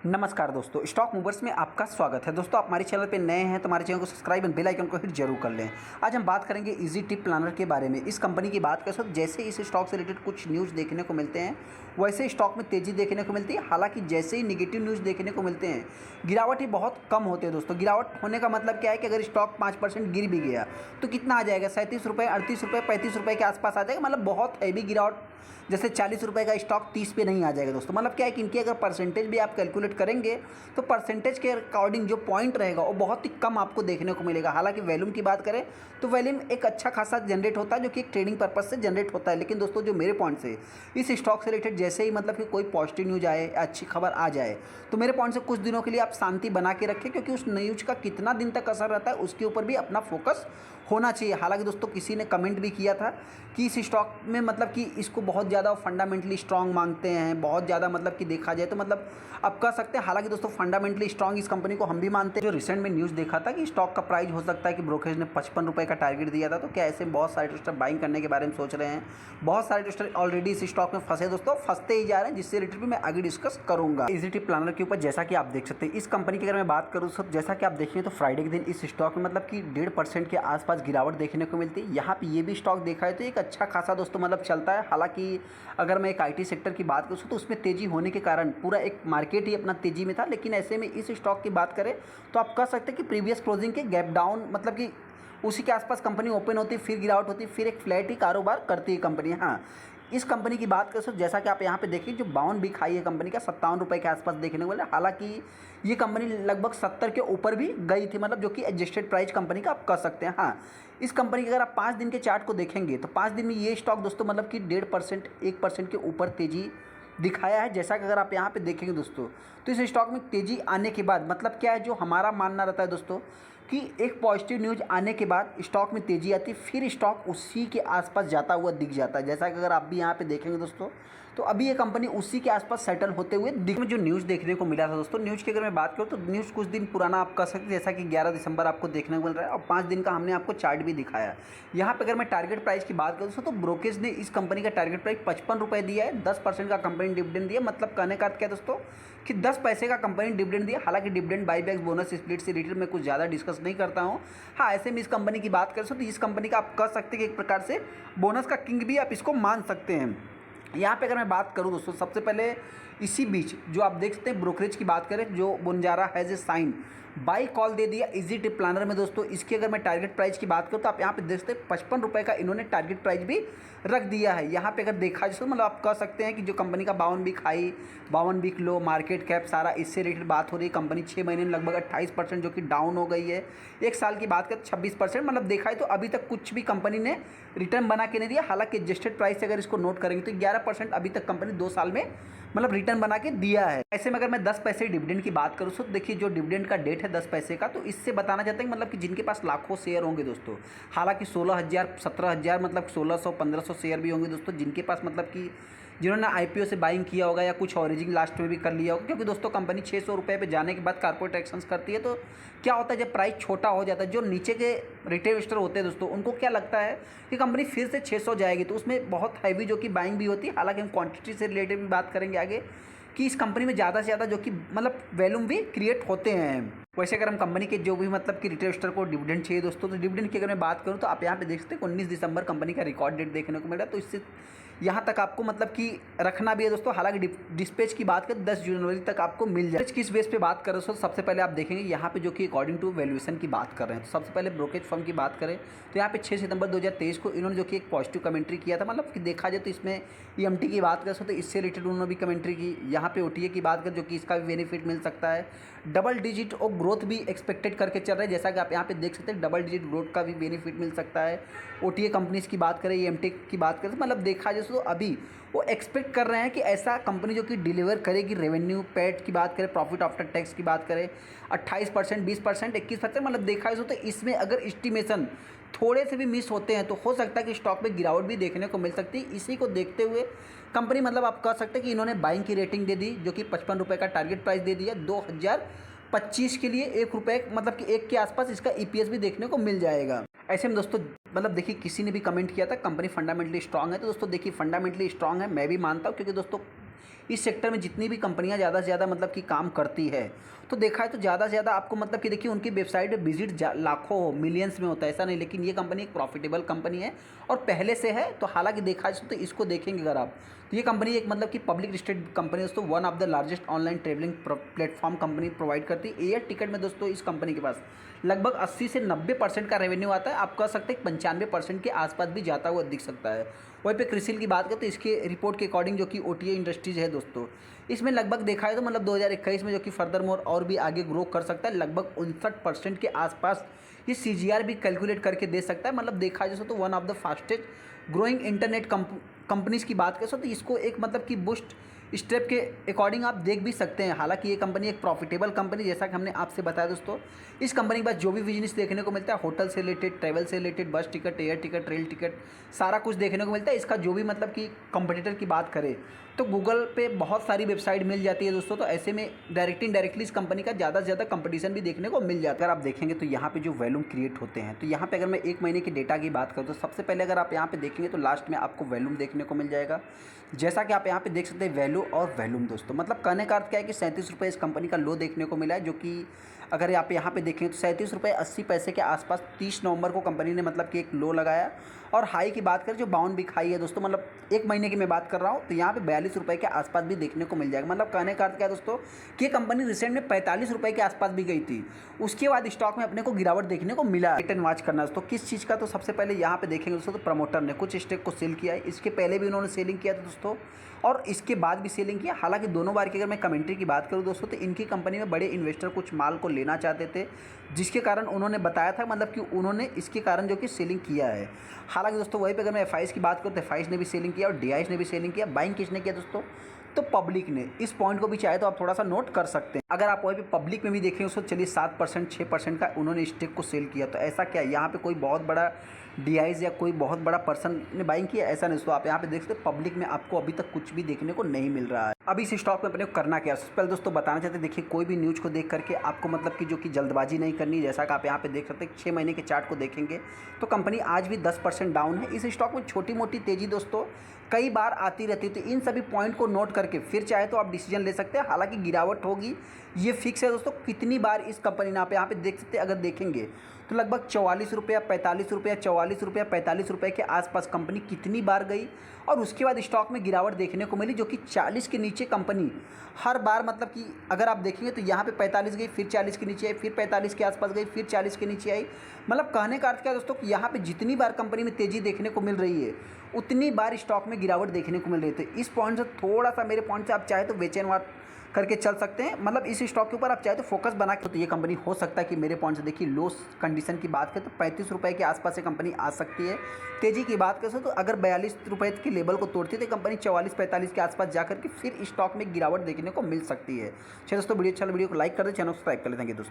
नमस्कार दोस्तों, stock movers में आपका स्वागत है। दोस्तों, आप हमारे चैनल पे नए हैं तो हमारे चैनल को सब्सक्राइब और बेल आइकन को हिट जरूर कर लें। आज हम बात करेंगे इजी टिप प्लानर के बारे में। इस कंपनी की बात करें तो जैसे इस स्टॉक से रिलेटेड कुछ न्यूज़ देखने को मिलते हैं वैसे स्टॉक में तेज़ी देखने को मिलती है। हालांकि जैसे ही निगेटिव न्यूज़ देखने को मिलते हैं गिरावट ही बहुत कम होती है। दोस्तों, गिरावट होने का मतलब क्या है कि अगर स्टॉक 5% गिर भी गया तो कितना आ जाएगा, 37 रुपये, 38 रुपये, 35 रुपये के आसपास आ जाएगा। मतलब बहुत हैवी गिरावट, जैसे 40 रुपये का स्टॉक 30 पे नहीं आ जाएगा। दोस्तों, मतलब क्या है कि इनकी अगर परसेंटेज भी आप कैलकुलेट करेंगे तो परसेंटेज के अकॉर्डिंग जो पॉइंट रहेगा वो बहुत ही कम आपको देखने को मिलेगा। हालांकि वैल्यूम की बात करें तो वैल्यूम एक अच्छा खासा जनरेट होता है, जो कि एक ट्रेडिंग पर्पज से जनरेट होता है। लेकिन दोस्तों, जो मेरे पॉइंट से इस स्टॉक से रिलेटेड जैसे ही मतलब कि कोई पॉजिटिव न्यूज आए, अच्छी खबर आ जाए, तो मेरे पॉइंट से कुछ दिनों के लिए आप शांति बना के रखें, क्योंकि उस न्यूज का कितना दिन तक असर रहता है उसके ऊपर भी अपना फोकस होना चाहिए। हालांकि दोस्तों, किसी ने कमेंट भी किया था कि इस स्टॉक में मतलब कि इसको बहुत ज़्यादा फंडामेंटली स्ट्रांग मांगते हैं, बहुत ज़्यादा मतलब कि देखा जाए तो मतलब अब कह सकते हैं। हालांकि दोस्तों, फंडामेंटली स्ट्रांग इस कंपनी को हम भी मानते हैं। जो रिसेंट में न्यूज़ देखा था कि स्टॉक का प्राइस हो सकता है कि ब्रोकरेज ने 55 रुपये का टारगेट दिया था, तो क्या ऐसे बहुत सारे ट्रेडर बाइंग करने के बारे में सोच रहे हैं। बहुत सारे ट्रेडर ऑलरेडी इस स्टॉक में फंसे दोस्तों, फंसते ही जा रहे हैं, जिससे रिलेटेड भी मैं आगे डिस्कस करूंगा। इजी टिप प्लानर के ऊपर जैसा कि आप देख सकते हैं, इस कंपनी की अगर मैं बात करूँ तो जैसा कि आप देखें तो फ्राइडे के दिन इस स्टॉक में मतलब कि 1.5% के आसपास गिरावट देखने को मिलती है। यहाँ पे ये भी स्टॉक देखा है तो एक अच्छा खासा दोस्तों मतलब चलता है। हालांकि अगर मैं एक आईटी सेक्टर की बात करूँ तो उसमें तेजी होने के कारण पूरा एक मार्केट ही अपना तेजी में था। लेकिन ऐसे में इस स्टॉक की बात करें तो आप कह सकते हैं कि प्रीवियस क्लोजिंग के गैप डाउन मतलब कि उसी के आसपास कंपनी ओपन होती है, फिर गिरावट होती है, फिर एक फ्लैट ही कारोबार करती है कंपनी। हाँ, इस कंपनी की बात करें तो जैसा कि आप यहाँ पे देखिए, जो 52 बिक हाई है कंपनी का 57 रुपये के आसपास देखने को मिला। हालांकि ये कंपनी लगभग 70 के ऊपर भी गई थी, मतलब जो कि एडजस्टेड प्राइस कंपनी का आप कह सकते हैं। हाँ, इस कंपनी के अगर आप 5 दिन के चार्ट को देखेंगे तो 5 दिन में ये स्टॉक दोस्तों मतलब कि 1.5%, 1% के ऊपर तेजी दिखाया है। जैसा कि अगर आप यहाँ पे देखेंगे दोस्तों, तो इस स्टॉक में तेज़ी आने के बाद मतलब क्या है, जो हमारा मानना रहता है दोस्तों कि एक पॉजिटिव न्यूज़ आने के बाद स्टॉक में तेज़ी आती है, फिर स्टॉक उसी के आसपास जाता हुआ दिख जाता है। जैसा कि अगर आप भी यहाँ पे देखेंगे दोस्तों, तो अभी ये कंपनी उसी के आसपास सेटल होते हुए दिख में जो न्यूज़ देखने को मिला था दोस्तों। न्यूज़ की अगर मैं बात करूँ तो न्यूज़ कुछ दिन पुराना आप कह सकते हैं, जैसा कि 11 दिसंबर आपको देखने को मिल रहा है, और 5 दिन का हमने आपको चार्ट भी दिखाया। यहाँ पर अगर मैं टारगेट प्राइस की बात करूँ दोस्तों, तो ब्रोकेज ने इस कंपनी का टारगेट प्राइस 55 रुपये दिया है। 10% का कंपनी डिविडेंड दिया। मतलब कहने का अर्थ क्या है दोस्तों कि 10 पैसे का कंपनी डिविडेंड दिया। हालांकि डिविडेंड, बाईबैक, बोनस, स्प्लिट से रिलेटेड मैं कुछ ज़्यादा डिस्कस नहीं करता हूँ। हाँ, ऐसे में इस कंपनी की बात करें तो इस कंपनी का आप कह सकते हैं कि एक प्रकार से बोनस का किंग भी आप इसको मान सकते हैं। यहाँ पे अगर मैं बात करूँ दोस्तों, सबसे पहले इसी बीच जो आप देख सकते हैं ब्रोकरेज की बात करें, जो Banjara has a sign by call दे दिया इजी टिप प्लानर में दोस्तों। इसकी अगर मैं टारगेट प्राइस की बात करूँ तो आप यहाँ पे देख सकते हैं 55 रुपये का इन्होंने टारगेट प्राइस भी रख दिया है। यहाँ पे अगर देखा जाए तो मतलब आप कह सकते हैं कि जो कंपनी का 52 week high, 52 week low, market cap सारा इससे रिलेटेड बात हो रही है। कंपनी 6 महीने में लगभग 28% जो कि डाउन हो गई है। एक साल की बात करें 26%। मतलब देखा है तो अभी तक कुछ भी कंपनी ने रिटर्न बना के नहीं दिया। हालांकि एडजस्टेड प्राइस से अगर इसको नोट करेंगे तो 11% अभी तक कंपनी 2 साल में मतलब रिटर्न बना के दिया है। ऐसे में अगर मैं 10 पैसे डिविडेंड की बात करूँ तो देखिए, जो डिविडेंड का डेट है 10 पैसे का, तो इससे बताना चाहते हैं मतलब कि जिनके पास लाखों शेयर होंगे दोस्तों, हालांकि 16,000, 17,000 मतलब 1600, 1500 शेयर भी होंगे दोस्तों, जिनके पास मतलब कि जिन्होंने आईपीओ से बाइंग किया होगा या कुछ ऑरिजिन लास्ट में भी कर लिया होगा। क्योंकि दोस्तों कंपनी 600 रुपये पे जाने के बाद कारपोरेट एक्शंस करती है, तो क्या होता है जब प्राइस छोटा हो जाता है, जो नीचे के रिटेल इन्वेस्टर होते हैं दोस्तों, उनको क्या लगता है कि कंपनी फिर से 600 जाएगी, तो उसमें बहुत हैवी जो कि बाइंग भी होती है। हालांकि हम क्वांटिटी से रिलेटेड भी बात करेंगे आगे कि इस कंपनी में ज़्यादा से ज़्यादा जो कि मतलब वैल्यूम भी क्रिएट होते हैं। वैसे अगर हम कंपनी के जो भी मतलब कि रिटेल इन्वेस्टर को डिविडेंड चाहिए दोस्तों, तो डिविडेंड की अगर मैं बात करूँ तो आप यहाँ पे देख सकते हैं 19 दिसंबर कंपनी का रिकॉर्ड डेट देखने को मिल रहा है। तो इससे यहाँ तक आपको मतलब कि रखना भी है दोस्तों। हालांकि डिस्पैच की बात करें 10 जनवरी तक आपको मिल जाए। किस बेस पे बात कर रहे हो, सबसे पहले आप देखेंगे यहाँ पे जो कि अकॉर्डिंग टू वैल्यूएशन की बात कर रहे हैं, तो सबसे पहले ब्रोकेज फर्म की बात करें तो यहाँ पे 6 सितंबर 2023 को इन्होंने जो कि एक पॉजिटिव कमेंट्री किया था। मतलब कि देखा जाए तो इसमें ईएमटी की बात करें तो इससे रिलेटेड उन्होंने भी कमेंट्री की। यहाँ पे ओटीए की बात करें जो कि इसका भी बेनिफिट मिल सकता है। डबल डिजिट और ग्रोथ भी एक्सपेक्टेड करके चल रहे हैं, जैसा कि आप यहाँ पे देख सकते हैं डबल डिजिट ग्रोथ का भी बेनिफिट मिल सकता है। ओटीए कंपनीज की बात करें, ईएमटी की बात करें, तो मतलब देखा जाए तो अभी वो एक्सपेक्ट कर रहे हैं कि ऐसा कंपनी जो कि डिलीवर करेगी रेवेन्यू, पैट की बात करें, प्रॉफिट आफ्टर टैक्स की बात करें 28%, 20%, 21%। मतलब देखा जाए तो इसमें अगर एस्टिमेशन थोड़े से भी मिस होते हैं तो हो सकता है कि स्टॉक में गिरावट भी देखने को मिल सकती है। इसी को देखते हुए कंपनी मतलब आप कह सकते हैं कि इन्होंने बाइंग की रेटिंग दे दी, जो कि 55 रुपये का टारगेट प्राइस दे दिया। 2025 के लिए 1 रुपये मतलब कि 1 के आसपास इसका ईपीएस भी देखने को मिल जाएगा। ऐसे में दोस्तों मतलब देखिए, किसी ने भी कमेंट किया था कंपनी फंडामेंटली स्ट्रांग है, तो दोस्तों देखिए फंडामेंटली स्ट्रांग है, मैं भी मानता हूँ। क्योंकि दोस्तों इस सेक्टर में जितनी भी कंपनियां ज़्यादा से ज़्यादा मतलब कि काम करती है, तो देखा है तो ज़्यादा से ज़्यादा आपको मतलब कि देखिए उनकी वेबसाइट विजिट लाखों मिलियंस में होता है, ऐसा नहीं। लेकिन ये कंपनी एक प्रॉफिटेबल कंपनी है और पहले से है। तो हालांकि देखा जाए तो इसको देखेंगे अगर आप, तो ये कंपनी एक मतलब कि पब्लिक लिस्टेड कंपनी दोस्तों, one of the largest online travelling platform company provide करती है। एयर टिकट में दोस्तों इस कंपनी के पास लगभग 80 से 90% का रेवेन्यू आता है। आप कह सकते हैं 95% के आसपास भी जाता हुआ दिख सकता है। वहीं पे क्रिसिल की बात करें तो इसके रिपोर्ट के अकॉर्डिंग जो कि ओटीए इंडस्ट्रीज है दोस्तों, इसमें लगभग देखा है तो मतलब 2021 में जो कि फर्दर मोर और भी आगे ग्रो कर सकता है, लगभग 59% के आसपास ये सीजीआर भी कैलकुलेट करके दे सकता है। मतलब देखा जाए तो one of the fastest growing internet companies की बात करें तो इसको एक मतलब कि बूस्ट स्टेप के अकॉर्डिंग आप देख भी सकते हैं। हालांकि ये कंपनी एक प्रॉफिटेबल कंपनी, जैसा कि हमने आपसे बताया दोस्तों, इस कंपनी के पास जो भी बिजनेस देखने को मिलता है, होटल से रिलेटेड, ट्रैवल से रिलेटेड, बस ticket, air ticket, rail ticket, सारा कुछ देखने को मिलता है। इसका जो भी मतलब कि कंपटीटर की बात करें तो गूगल पे बहुत सारी वेबसाइट मिल जाती है दोस्तों। तो ऐसे में इनडायरेक्टली इस कंपनी का ज़्यादा से ज़्यादा कंपटीशन भी देखने को मिल जाता है। अगर आप देखेंगे तो यहाँ पे जो वैल्यूम क्रिएट होते हैं, तो यहाँ पे अगर मैं एक महीने के डेटा की बात करूँ तो सबसे पहले अगर आप यहाँ पे देखेंगे तो लास्ट में आपको वैल्यूम देखने को मिल जाएगा। जैसा कि आप यहाँ पे देख सकते हैं वैल्यू और वैल्यूम दोस्तों, मतलब कहने का अर्थ क्या है कि 37 रुपये इस कंपनी का लो देखने को मिला है, जो कि अगर आप यहाँ पे देखें तो 37 रुपये 80 पैसे के आसपास 30 नवंबर को कंपनी ने मतलब कि एक लो लगाया। और हाई की बात करें जो 52 भी खाई है दोस्तों, मतलब एक महीने की मैं बात कर रहा हूँ, तो यहाँ पे 42 रुपये के आसपास भी देखने को मिल जाएगा। मतलब कहने का अर्थ क्या है दोस्तों कि ये कंपनी रिसेंट में 45 रुपये के आसपास भी गई थी, उसके बाद स्टॉक में अपने को गिरावट देखने को मिला। रिटर्न वॉच करना दोस्तों किस चीज़ का, तो सबसे पहले यहाँ पे देखेंगे दोस्तों तो प्रमोटर ने कुछ स्टेक को सेल किया है। इसके पहले भी उन्होंने सेलिंग किया था दोस्तों, और इसके बाद भी सेलिंग किया। हालांकि दोनों बार की अगर मैं कमेंट्री की बात करूं दोस्तों, तो इनकी कंपनी में बड़े इन्वेस्टर कुछ माल को लेना चाहते थे, जिसके कारण उन्होंने बताया था मतलब कि उन्होंने इसके कारण जो कि सेलिंग किया है। हालांकि दोस्तों वहीं पे अगर मैं एफआईएस की बात करूँ तो एफआईएस ने भी सेलिंग किया और डीआईएस ने भी सेलिंग किया। बाइंग किसने किया दोस्तों, तो पब्लिक ने। इस पॉइंट को भी चाहे तो आप थोड़ा सा नोट कर सकते हैं। अगर आप वहीं पे पब्लिक में भी देखें उसको, चलिए 7% 6% का उन्होंने स्टेक को सेल किया। तो ऐसा क्या है, यहाँ पे कोई बहुत बड़ा डीआईज या कोई बहुत बड़ा पर्सन ने बाइंग किया, ऐसा नहीं। तो आप यहाँ पे देख सकते हैं पब्लिक में आपको अभी तक कुछ भी देखने को नहीं मिल रहा है। अभी इस स्टॉक में अपने को करना क्या है, सबसे पहले दोस्तों बताना चाहते हैं, देखिए कोई भी न्यूज़ को देख करके आपको मतलब कि जो कि जल्दबाजी नहीं करनी। जैसा कि आप यहाँ पे देख सकते हैं 6 महीने के चार्ट को देखेंगे तो कंपनी आज भी 10% डाउन है। इस स्टॉक में छोटी मोटी तेजी दोस्तों कई बार आती रहती है, तो इन सभी पॉइंट को नोट करके फिर चाहे तो आप डिसीजन ले सकते हैं। हालांकि गिरावट होगी ये फिक्स है दोस्तों। कितनी बार इस कंपनी ने आप यहाँ पे देख सकते हैं, अगर देखेंगे तो लगभग 44 रुपये 45 रुपये 44 रुपये 45 रुपये के आसपास कंपनी कितनी बार गई, और उसके बाद स्टॉक में गिरावट देखने को मिली, जो कि 40 के नीचे कंपनी हर बार मतलब कि अगर आप देखेंगे तो यहाँ पे 45 गई, फिर 40 के नीचे आई, फिर 45 के आसपास गई, फिर 40 के नीचे आई। मतलब कहने का अर्थ क्या है दोस्तों कि यहाँ पे जितनी बार कंपनी में तेज़ी देखने को मिल रही है उतनी बार स्टॉक में गिरावट देखने को मिल रही थी। इस पॉइंट से थोड़ा सा मेरे पॉइंट से आप चाहे तो बेचैन करके चल सकते हैं। मतलब इस स्टॉक के ऊपर आप चाहे तो फोकस बना के, तो ये कंपनी हो सकता है कि मेरे पॉइंट से देखिए लो कंडीशन की बात करें तो 35 रुपये के आसपास से कंपनी आ सकती है। तेज़ी की बात करें तो अगर 42 रुपये के लेवल को तोड़ती है तो कंपनी 44-45 के आसपास जाकर के फिर स्टॉक में गिरावट देखने को मिल सकती है। चलिए दोस्तों वीडियो अच्छा, वीडियो को लाइक कर दें, चैनल सब्सक्राइब कर लें। थैंक यू दोस्तों।